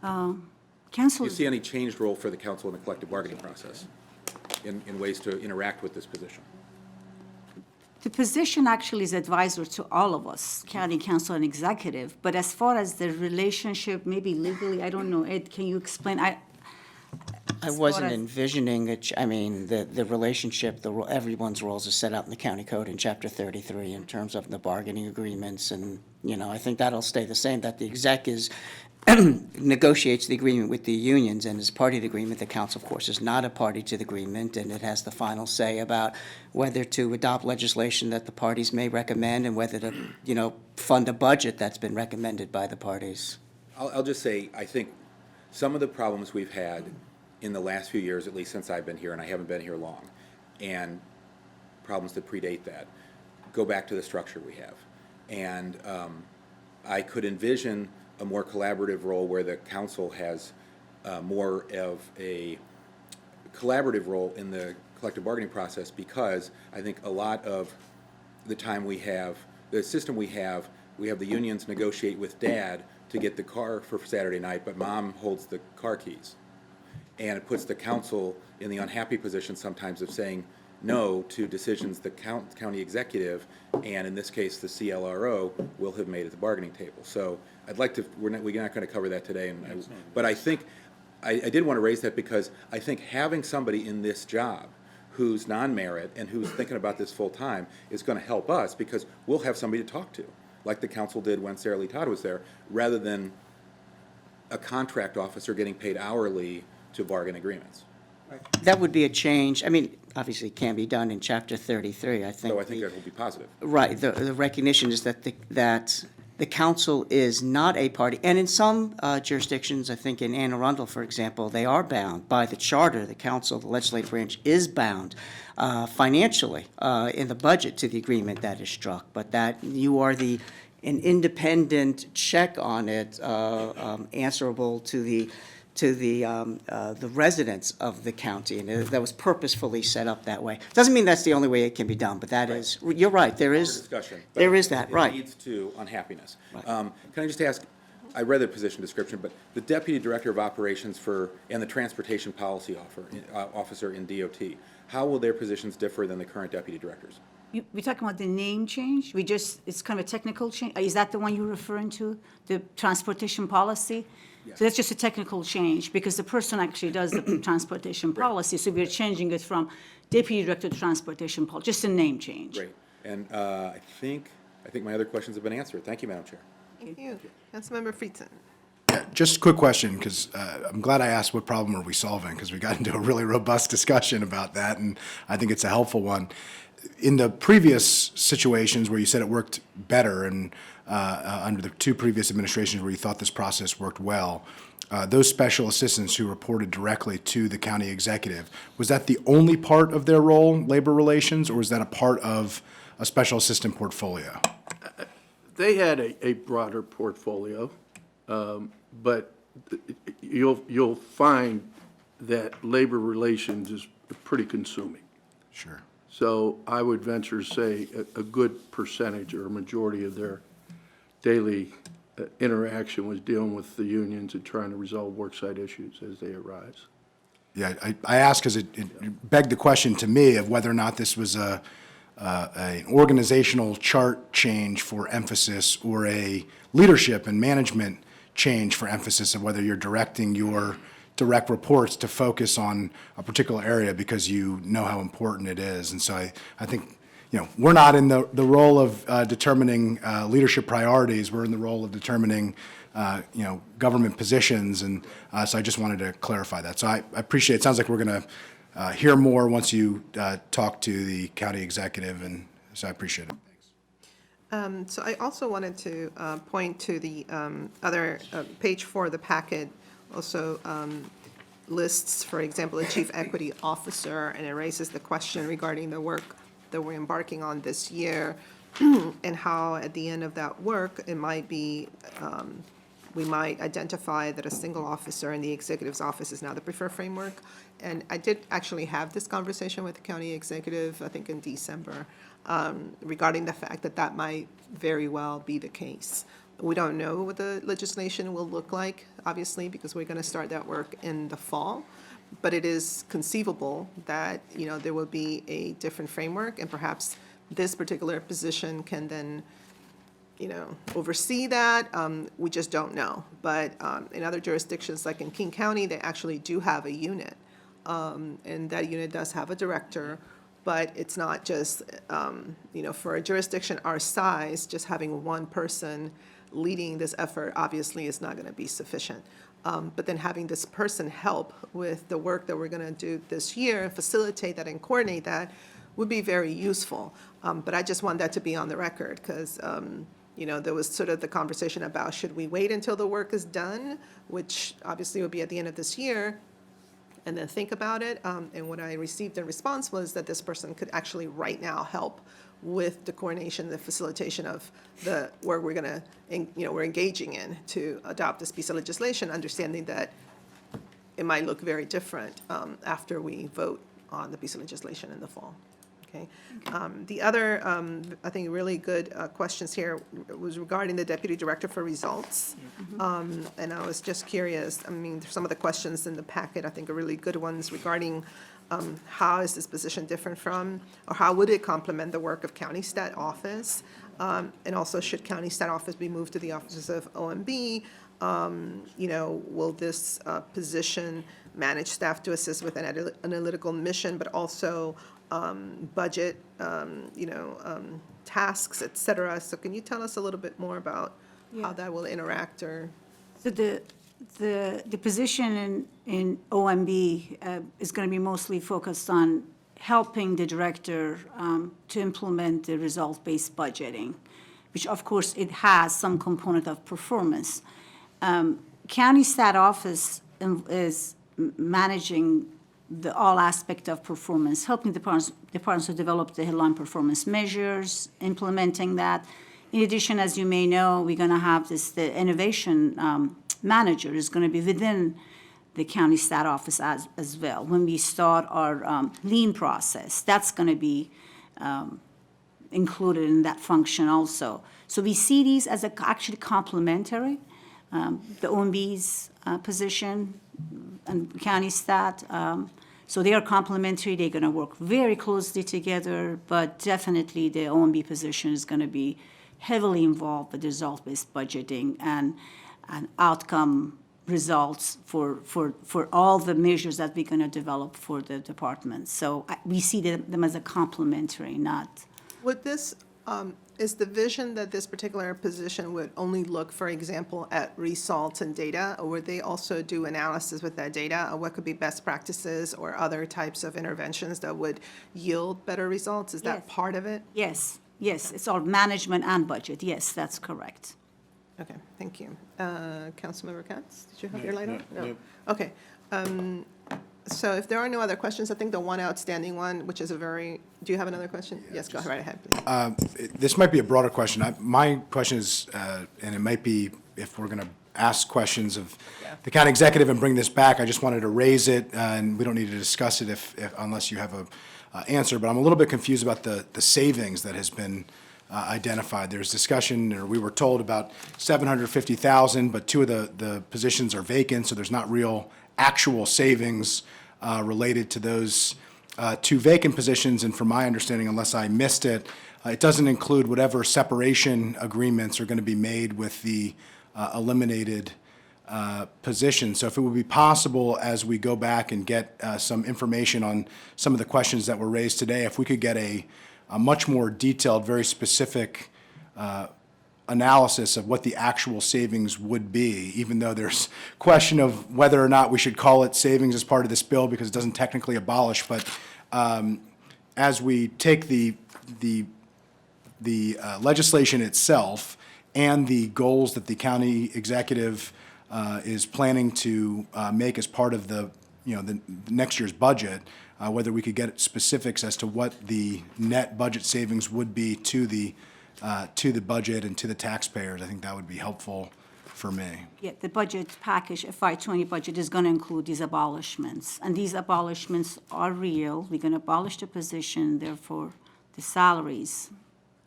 Speaker 11: Do
Speaker 2: Council,
Speaker 11: you see any changed role for the council in the collective bargaining process in ways to interact with this position?
Speaker 2: the position actually is advisor to all of us, county council and executive, but as far as the relationship, maybe legally, I don't know, Ed, can you explain?
Speaker 10: I
Speaker 2: as
Speaker 10: wasn't
Speaker 2: far as-
Speaker 10: envisioning it, I mean, the relationship, everyone's roles are set out in the county code in chapter 33 in terms of the bargaining agreements, and, I think that'll stay the same, that the exec negotiates the agreement with the unions, and as part of the agreement, the council, of course, is not a party to the agreement, and it has the final say about whether to adopt legislation that the parties may recommend and whether to, fund a budget that's been recommended by the parties.
Speaker 11: I'll just say, I think some of the problems we've had in the last few years, at least since I've been here, and I haven't been here long, and problems that predate that, go back to the structure we have. And I could envision a more collaborative role where the council has more of a collaborative role in the collective bargaining process, because I think a lot of the time we have, the system we have the unions negotiate with dad to get the car for Saturday night, but mom holds the car keys. And it puts the council in the unhappy position sometimes of saying no to decisions the county executive, and in this case, the CLRO, will have made at the bargaining table. So I'd like to, we're not going to cover that today, but I think, I did want to raise that because I think having somebody in this job who's non-merit and who's thinking about this full-time is going to help us, because we'll have somebody to talk to, like the council did when Sarah Lee Todd was there, rather than a contract officer getting paid hourly to bargain agreements.
Speaker 10: That would be a change, I mean, obviously it can be done in chapter 33, I think.
Speaker 11: So I think that will be positive.
Speaker 10: Right, the recognition is that the council is not a party, and in some jurisdictions, I think in Anne Arundel, for example, they are bound by the charter. The council, the legislative branch, is bound financially in the budget to the agreement that is struck, but that you are an independent check on it, answerable to the residents of the county, and that was purposefully set up that way. Doesn't mean that's the only way it can be done, but that is, you're right, there is.
Speaker 11: Discussion.
Speaker 10: There is that, right.
Speaker 11: It leads to unhappiness. Can I just ask, I read the position description, but the Deputy Director of Operations and the Transportation Policy Officer in DOT, how will their positions differ than the current Deputy Directors?
Speaker 2: We're talking about the name change? It's kind of a technical change? Is that the one you're referring to, the transportation policy? So that's just a technical change, because the person actually does the transportation policy, so we're changing it from Deputy Director to Transportation Policy, just a name change.
Speaker 11: Great. And I think my other questions have been answered. Thank you, Madam Chair.
Speaker 1: Thank you. Councilmember Friedson.
Speaker 6: Just a quick question, because I'm glad I asked what problem are we solving, because we got into a really robust discussion about that, and I think it's a helpful one. In the previous situations where you said it worked better, and under the two previous administrations where you thought this process worked well, those special assistants who reported directly to the county executive, was that the only part of their role, labor relations, or was that a part of a special assistant portfolio?
Speaker 7: They had a broader portfolio, but you'll find that labor relations is pretty consuming.
Speaker 6: Sure.
Speaker 7: So I would venture to say a good percentage or a majority of their daily interaction was dealing with the unions and trying to resolve worksite issues as they arise.
Speaker 6: Yeah, I asked because it begged the question to me of whether or not this was an organizational chart change for emphasis or a leadership and management change for emphasis, of whether you're directing your direct reports to focus on a particular area because you know how important it is. And so I think, we're not in the role of determining leadership priorities. We're in the role of determining, government positions. And so I just wanted to clarify that. So I appreciate it. Sounds like we're going to hear more once you talk to the county executive, and so I appreciate it.
Speaker 1: So I also wanted to point to the other, page 4 of the packet, also lists, for example, a chief equity officer, and it raises the question regarding the work that we're embarking on this year, and how at the end of that work, it might be, we might identify that a single officer in the executive's office is now the preferred framework. And I did actually have this conversation with the county executive, I think in December, regarding the fact that that might very well be the case. We don't know what the legislation will look like, obviously, because we're going to start that work in the fall. But it is conceivable that, there will be a different framework, and perhaps this particular position can then, oversee that. We just don't know. But in other jurisdictions, like in King County, they actually do have a unit. And that unit does have a director, but it's not just, for a jurisdiction our size, just having one person leading this effort obviously is not going to be sufficient. But then having this person help with the work that we're going to do this year, and facilitate that and coordinate that, would be very useful. But I just want that to be on the record, because, there was sort of the conversation about, should we wait until the work is done, which obviously would be at the end of this year, and then think about it. And what I received in response was that this person could actually right now help with the coordination, the facilitation of the work we're gonna, we're engaging in to adopt this piece of legislation, understanding that it might look very different after we vote on the piece of legislation in the fall. Okay. The other, I think, really good questions here was regarding the Deputy Director for Results. And I was just curious, some of the questions in the packet, I think, are really good ones regarding how is this position different from, or how would it complement the work of County Stat Office? And also, should County Stat Office be moved to the offices of OMB? Will this position manage staff to assist with an analytical mission, but also budget, tasks, et cetera? So can you tell us a little bit more about how that will interact, or?
Speaker 2: So the position in OMB is going to be mostly focused on helping the director to implement the result-based budgeting, which of course it has some component of performance. County Stat Office is managing all aspect of performance, helping departments to develop the headline performance measures, implementing that. In addition, as you may know, we're going to have the innovation manager is going to be within the County Stat Office as well. When we start our lean process, that's going to be included in that function also. So we see these as actually complementary. The OMB's position and county stat, so they are complementary. They're going to work very closely together, but definitely the OMB position is going to be heavily involved with result-based budgeting and outcome results for all the measures that we're going to develop for the department. So we see them as a complementary, not.
Speaker 1: Would this, is the vision that this particular position would only look, for example, at results and data, or would they also do analysis with that data, or what could be best practices or other types of interventions that would yield better results? Is that
Speaker 2: Yes.
Speaker 1: part of it?
Speaker 2: Yes, it's all management and budget. Yes, that's correct.
Speaker 1: Okay, thank you. Councilmember Katz, did you have your light on?
Speaker 9: no.
Speaker 1: Okay. So if there are no other questions, I think the one outstanding one, which is do you have another question? Yes, go right ahead, please.
Speaker 6: This might be a broader question. My question is, and it might be if we're going to ask questions of the county executive and bring this back, I just wanted to raise it, and we don't need to discuss it unless you have a answer. But I'm a little bit confused about the savings that has been identified. There's discussion, or we were told about $750,000, but two of the positions are vacant, so there's not real actual savings related to those two vacant positions. And from my understanding, unless I missed it, it doesn't include whatever separation agreements are going to be made with the eliminated position. So if it would be possible, as we go back and get some information on some of the questions that were raised today, if we could get a much more detailed, very specific analysis of what the actual savings would be, even though there's question of whether or not we should call it savings as part of this bill because it doesn't technically abolish. But as we take the legislation itself and the goals that the county executive is planning to make as part of the next year's budget, whether we could get specifics as to what the net budget savings would be to the budget and to the taxpayers, I think that would be helpful for me.
Speaker 2: Yeah, the budget package, FY20 budget is going to include these abolishments. And these abolishments are real. We're going to abolish the position, therefore the salaries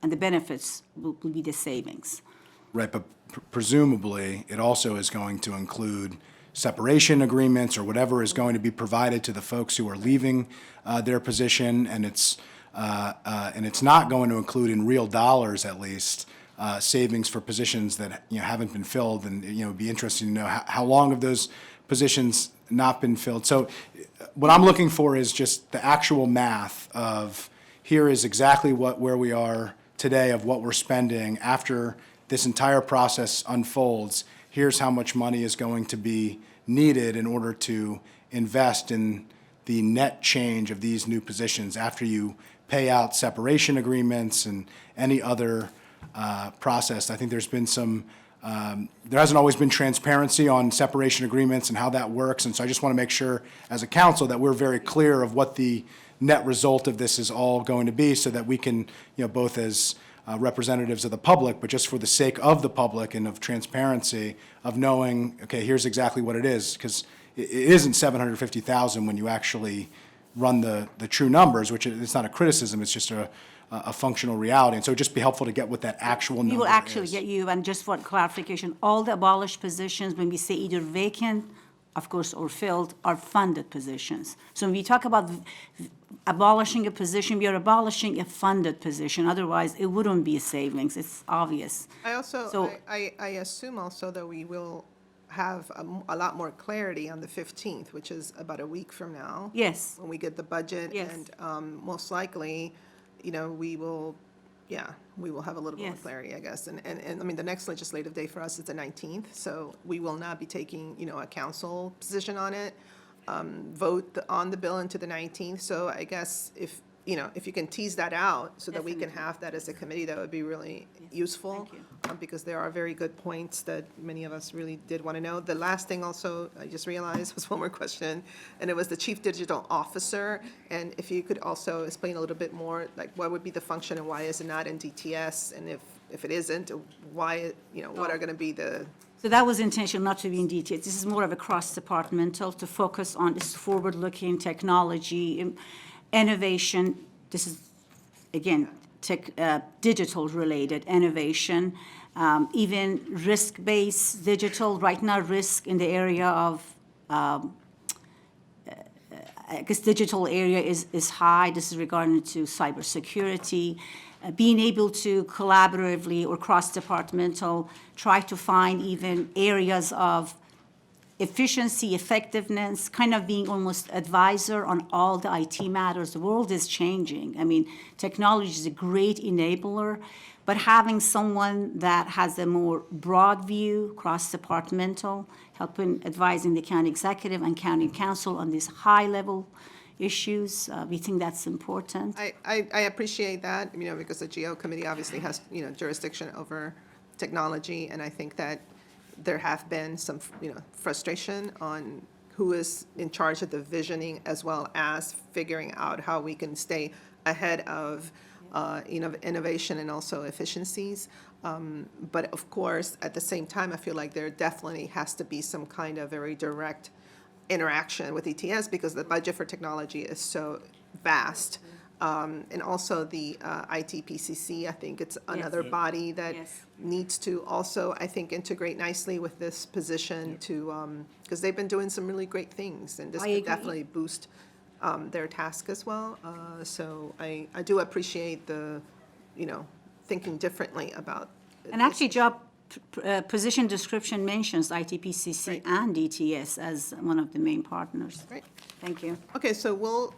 Speaker 2: and the benefits will be the savings.
Speaker 6: Right, but presumably, it also is going to include separation agreements or whatever is going to be provided to the folks who are leaving their position, and it's not going to include, in real dollars at least, savings for positions that haven't been filled, and it'd be interesting to know how long have those positions not been filled. So, what I'm looking for is just the actual math of here is exactly where we are today of what we're spending after this entire process unfolds. Here's how much money is going to be needed in order to invest in the net change of these new positions after you pay out separation agreements and any other process. I think there's been there hasn't always been transparency on separation agreements and how that works, and so I just want to make sure as a council that we're very clear of what the net result of this is all going to be so that we can, both as representatives of the public, but just for the sake of the public and of transparency, of knowing, okay, here's exactly what it is, because it isn't 750,000 when you actually run the true numbers, which it's not a criticism, it's just a functional reality. And so it'd just be helpful to get what that actual number is.
Speaker 2: We will actually get you, and just for clarification, all the abolished positions, when we say either vacant, of course, or filled, are funded positions. So when we talk about abolishing a position, we are abolishing a funded position. Otherwise, it wouldn't be a savings. It's obvious.
Speaker 1: I also,
Speaker 2: So-
Speaker 1: I assume also that we will have a lot more clarity on the 15th, which is about a week from now.
Speaker 2: Yes.
Speaker 1: When we get the budget.
Speaker 2: Yes.
Speaker 1: And most likely, we will have a little more
Speaker 2: Yes.
Speaker 1: clarity, I guess. And I mean, the next legislative day for us is the 19th, so we will not be taking, a council position on it, vote on the bill into the 19th. So I guess if you can tease that out so that we can have that as a committee, that would be really useful.
Speaker 2: Thank you.
Speaker 1: Because there are very good points that many of us really did want to know. The last thing also, I just realized, was one more question, and it was the Chief Digital Officer. And if you could also explain a little bit more, like what would be the function and why is it not in DTS? And if it isn't, why, what are going to be the...
Speaker 2: So that was intentional, not to be in detail. This is more of a cross-departmental to focus on this forward-looking technology, innovation. This is, again, digital-related innovation, even risk-based digital. Right now, risk in the area of, I guess, digital area is high. This is regarding to cybersecurity. Being able to collaboratively or cross-departmental try to find even areas of efficiency, effectiveness, kind of being almost advisor on all the IT matters. The world is changing. I mean, technology is a great enabler, but having someone that has a more broad view, cross-departmental, helping advising the county executive and county council on these high-level issues, we think that's important.
Speaker 1: I appreciate that, because the GO committee obviously has, jurisdiction over technology, and I think that there have been some, frustration on who is in charge of the visioning as well as figuring out how we can stay ahead of, innovation and also efficiencies. But of course, at the same time, I feel like there definitely has to be some kind of very direct interaction with ETS because the budget for technology is so vast. And also the ITPCC, I think it's another body that
Speaker 2: Yes.
Speaker 1: needs to also, I think, integrate nicely with this position to, because they've been doing some really great things, and this
Speaker 2: I
Speaker 1: could
Speaker 2: agree.
Speaker 1: definitely boost their task as well. So I do appreciate the, thinking differently about
Speaker 2: And actually, job position description mentions ITPCC
Speaker 1: Right.
Speaker 2: and DTS as one of the main partners.
Speaker 1: Right.
Speaker 2: Thank you.
Speaker 1: Okay, so we'll,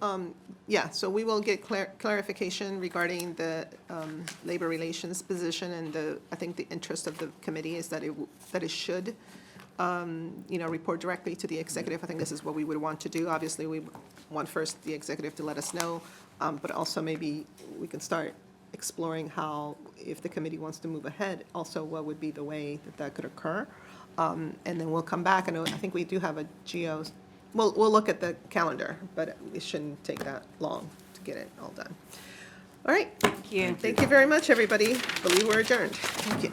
Speaker 1: so we will get clarification regarding the labor relations position, and I think the interest of the committee is that it should, report directly to the executive. I think this is what we would want to do. Obviously, we want first the executive to let us know, but also maybe we can start exploring how, if the committee wants to move ahead, also what would be the way that could occur. And then we'll come back, I think we do have a GO. We'll look at the calendar, but it shouldn't take that long to get it all done. All right.
Speaker 2: Thank you.
Speaker 1: Thank you very much, everybody. I believe we're adjourned. Thank you.